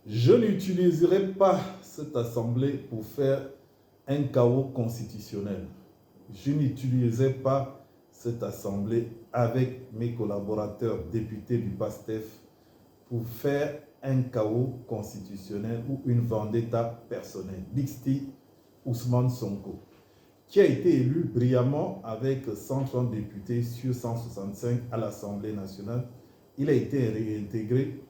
Je n'utiliserai pas cette assemblée pour faire un chaos constitutionnel. Je n'utiliserai pas cette assemblée avec mes collaborateurs députés du PASTEF pour faire un chaos constitutionnel ou une vendetta personnelle. Dixti Ousmane Sonko, qui a été élu brillamment avec 130 députés sur 165 à l'Assemblée nationale. Il a été réintégré.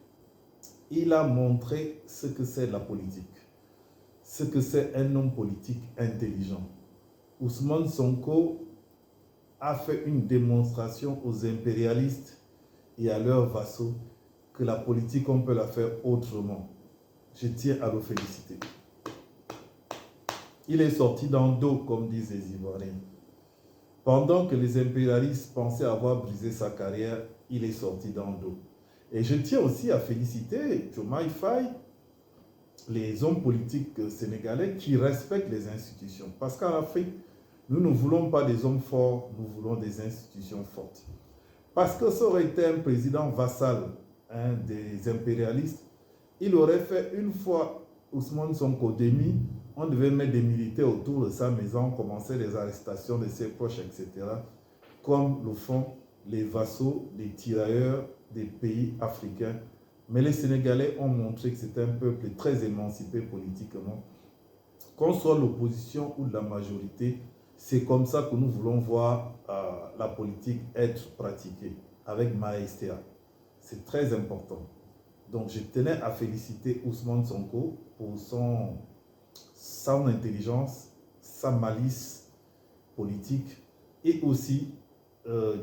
Il a montré ce que c'est la politique, ce que c'est un homme politique intelligent. Ousmane Sonko a fait une démonstration aux impérialistes et à leurs vassaux que la politique, on peut la faire autrement. Je tiens à le féliciter. Il est sorti dans le dos, comme disent les Ivoiriens. Pendant que les impérialistes pensaient avoir brisé sa carrière, il est sorti dans le dos. Et je tiens aussi à féliciter Diomaye Faye, les hommes politiques sénégalais qui respectent les institutions. Parce qu'en Afrique, nous ne voulons pas des hommes forts, nous voulons des institutions fortes. Parce que ça aurait été un président vassal des impérialistes, il aurait fait une fois Ousmane Sonko démis, on devait mettre des militaires autour de sa maison, commencer les arrestations de ses proches, etc. Comme le font les vassaux, les tirailleurs des pays africains. Mais les Sénégalais ont montré que c'est un peuple très émancipé politiquement. Qu'on soit l'opposition ou la majorité, c'est comme ça que nous voulons voir la politique être pratiquée, avec maestria. C'est très important. Donc je tenais à féliciter Ousmane Sonko pour son intelligence, sa malice politique, et aussi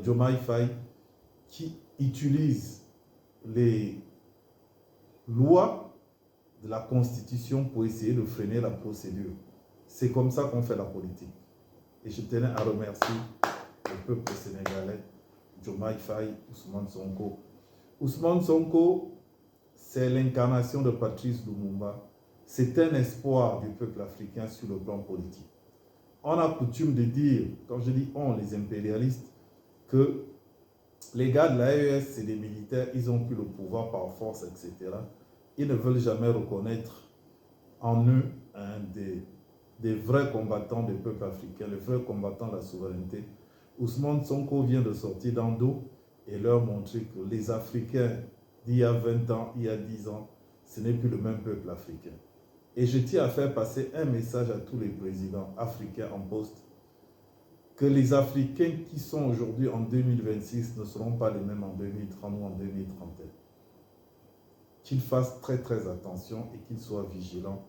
Diomaye Faye qui utilise les lois de la Constitution pour essayer de freiner la procédure. C'est comme ça qu'on fait la politique. Et je tenais à remercier le peuple sénégalais, Diomaye Faye, Ousmane Sonko. Ousmane Sonko, c'est l'incarnation de Patrice Lumumba. C'est un espoir du peuple africain sur le plan politique. On a coutume de dire, quand je dis on, les impérialistes, que les gars de l'AES, c'est des militaires, ils ont pris le pouvoir par force, etc. Ils ne veulent jamais reconnaître en eux des vrais combattants du peuple africain, les vrais combattants de la souveraineté. Ousmane Sonko vient de sortir dans le dos et leur montrer que les Africains d'il y a 20 ans, il y a 10 ans, ce n'est plus le même peuple africain. Et je tiens à faire passer un message à tous les présidents africains en poste, que les Africains qui sont aujourd'hui en 2026 ne seront pas les mêmes en 2030 ou en 2031. Qu'ils fassent très très attention et qu'ils soient vigilants,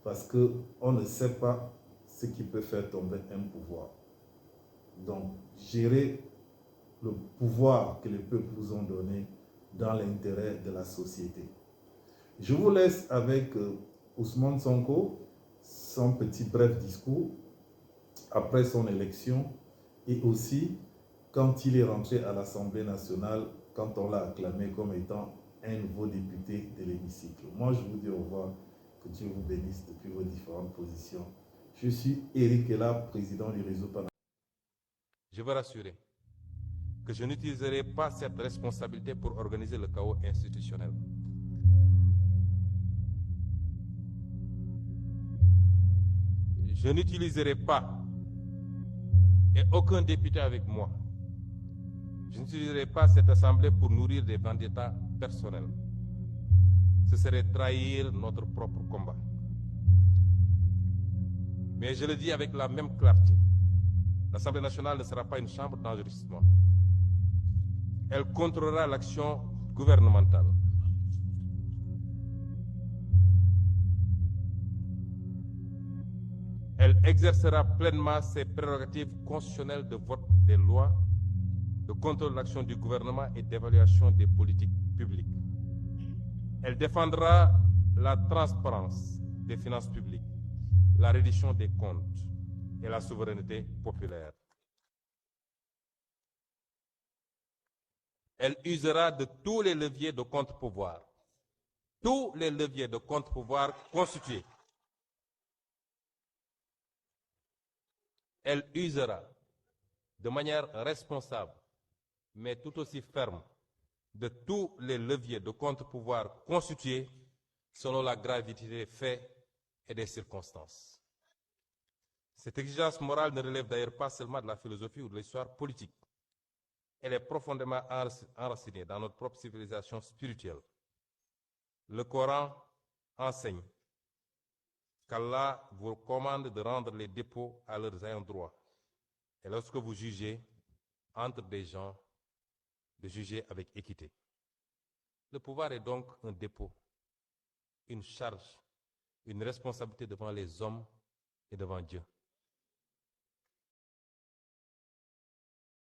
parce qu'on ne sait pas ce qui peut faire tomber un pouvoir. Donc, gérer le pouvoir que les peuples vous ont donné dans l'intérêt de la société. Je vous laisse avec Ousmane Sonko, son petit bref discours après son élection, et aussi quand il est rentré à l'Assemblée nationale, quand on l'a acclamé comme étant un nouveau député de l'hémicycle. Moi, je vous dis au revoir, que Dieu vous bénisse depuis vos différentes positions. Je suis Éric Ella, président du réseau Pan. Je veux rassurer que je n'utiliserai pas cette responsabilité pour organiser le chaos institutionnel. Je n'utiliserai pas, et aucun député avec moi, je n'utiliserai pas cette assemblée pour nourrir des vendettas personnels. Ce serait trahir notre propre combat. Mais je le dis avec la même clarté, l'Assemblée nationale ne sera pas une chambre d'enregistrement. Elle contrôlera l'action gouvernementale. Elle exercera pleinement ses prérogatives constitutionnelles de vote des lois, de contrôle de l'action du gouvernement et d'évaluation des politiques publiques. Elle défendra la transparence des finances publiques, la reddition des comptes et la souveraineté populaire. Elle usera de tous les leviers de contre-pouvoir, tous les leviers de contre-pouvoir constitués. Elle usera de manière responsable, mais tout aussi ferme, de tous les leviers de contre-pouvoir constitués selon la gravité des faits et des circonstances. Cette exigence morale ne relève d'ailleurs pas seulement de la philosophie ou de l'histoire politique. Elle est profondément enracinée dans notre propre civilisation spirituelle. Le Coran enseigne qu'Allah vous commande de rendre les dépôts à leurs ayants droit. Et lorsque vous jugez entre des gens, de juger avec équité. Le pouvoir est donc un dépôt, une charge, une responsabilité devant les hommes et devant Dieu.